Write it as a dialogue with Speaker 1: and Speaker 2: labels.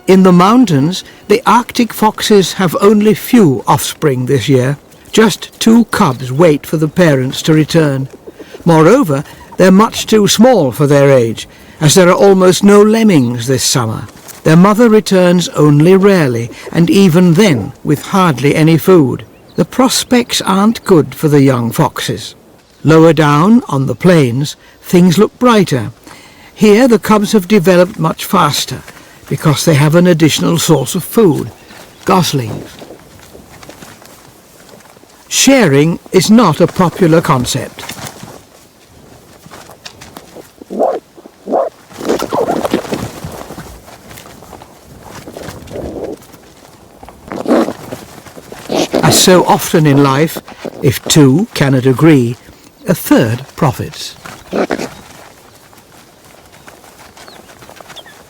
Speaker 1: In the mountains, the Arctic foxes have only few offspring this year. Just 2 cubs wait for the parents to return. Moreover, they're much too small for their age, as there are almost no lemmings this summer. Their mother returns only rarely, and even then with hardly any food. The prospects aren't good for the young foxes. Lower down, on the plains, things look brighter. Here the cubs have developed much faster, because they have an additional source of food, goslings. Sharing is not a popular concept. As so often in life, if 2 cannot agree, a third profits.